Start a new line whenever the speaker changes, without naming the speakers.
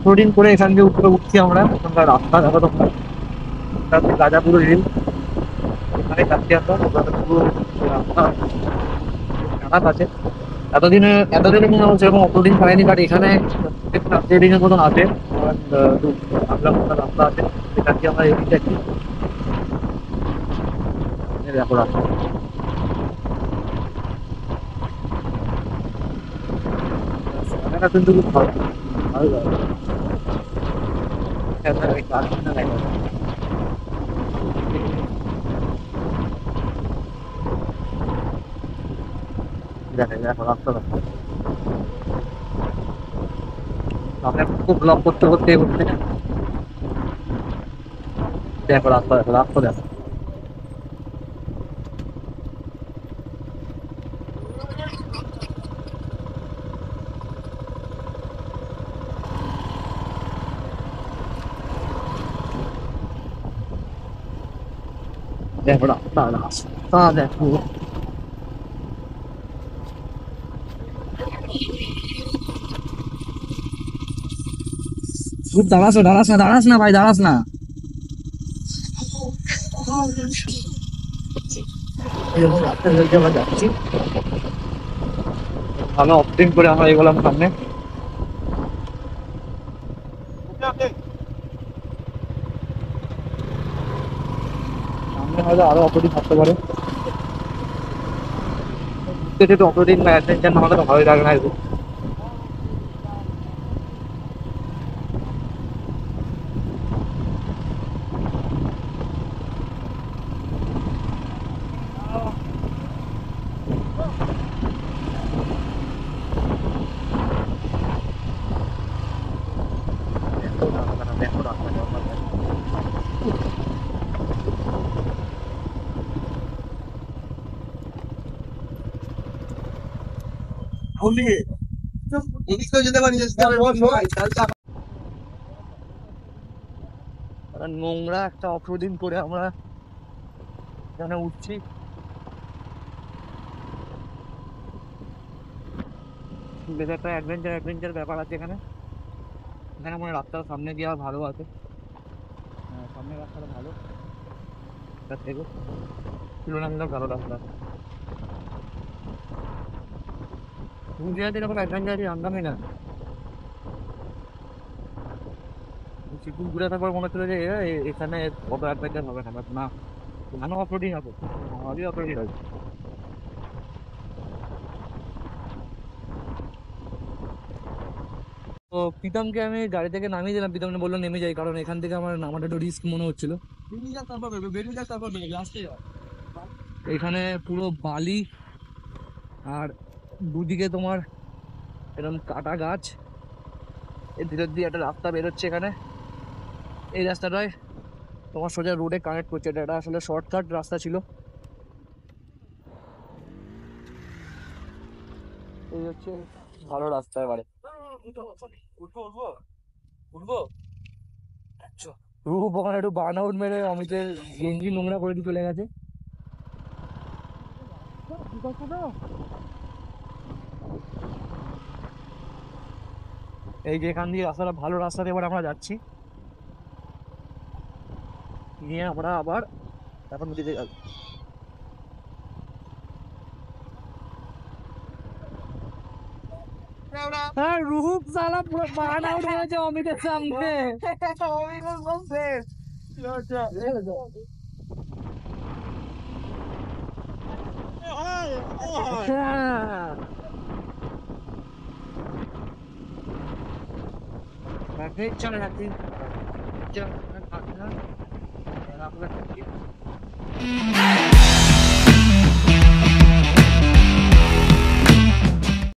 Off-roading করে এখান থেকে উপরে উঠছি আমরা। এখানকার রাস্তা দেখো তোমরা, গাজাপুর হিল, এখানে যাচ্ছি আমরা। ওখানে পুরো রাস্তা খারাপ আছে। এতদিনে কিন্তু আমার সেরকম অফরোডিং হয়নি, বাট এখানে একটু অফরোডিং এর মতন আছে। বাংলা মতো রাস্তা আছে, সেখান দিয়ে আমরা এগিয়ে যাচ্ছি। এই দেখো রাস্তা, জায়গাটা কিন্তু খুব ভালো, ভালো জায়গা। এখানে ওই কারখানা দেখা যায়। দেখো দেখো রাস্তা দেখো। আমরা খুব ব্লগ করতে করতে এগোচ্ছি। দেখো রাস্তা দেখো, রাস্তা দেখো। দেখো রাস্তা, রাস্তা দেখো। খুব দাঁড়াস না, দাঁড়াস না, দাঁড়াস না ভাই, দাঁড়াস না। এরকম রাস্তা ধরে আমরা যাচ্ছি। ভালো অপটিং করে আমরা এগোলাম সামনে। সামনে হয়তো আরো অপটিং থাকতে পারে। একটু অপটিং বা অ্যাডভেঞ্চার না হলে তো ভালোই লাগে না এরকম। দেখো রাস্তাটা, দেখো রাস্তাটা আমার দেখো। নোংরা একটা অফরোডিং করে আমরা এখানে উঠছি। বেশ একটা অ্যাডভেঞ্চার অ্যাডভেঞ্চার ব্যাপার আছে এখানে। এখানে মনে হয় রাস্তার সামনে দিয়ে আর ভালো আছে। হ্যাঁ, সামনের রাস্তাটা ভালো, তার থেকে তুলনামূলক ভালো রাস্তা। পুরুলিয়াতে এরকম অ্যাডভেঞ্চারই আনতামই না। সিকিম ঘুরে থাকবার মনে হচ্ছিল যে এখানে অত অ্যাডভেঞ্চার হবে না, বাট না, এখানেও অফরোডিং হবে, আমারই অফরোডিং হবে। তো প্রীতমকে আমি গাড়ি থেকে নামিয়ে দিলাম, প্রীতম বললো নেমে যাই, কারণ এখান থেকে আমার নামাটা একটু রিস্ক মনে হচ্ছিল। এখানে পুরো বালি, আর দুদিকে তোমার এরকম কাটা গাছ, এর ভিতর দিয়ে একটা রাস্তা বেরোচ্ছে এখানে। এই রাস্তাটায় তোমার সোজা রোডে কানেক্ট করছে, এটা আসলে শর্টকাট রাস্তা ছিল। এই হচ্ছে ভালো রাস্তা এবারে। রূপ ওখানে একটু বার্ন আউট মেরে অমিতের গেঞ্জি নোংরা করে দিয়ে চলে গেছে। এই যে এখান দিয়ে রাস্তাটা ভালো, রাস্তাতে এবার আমরা যাচ্ছি, নিয়ে আমরা আবার এখন নদীতে যাবো। হ্যাঁ, রূপ সালা পুরো বার্ন আউট হয়েছে অমিতের সামনে। चल जाती चल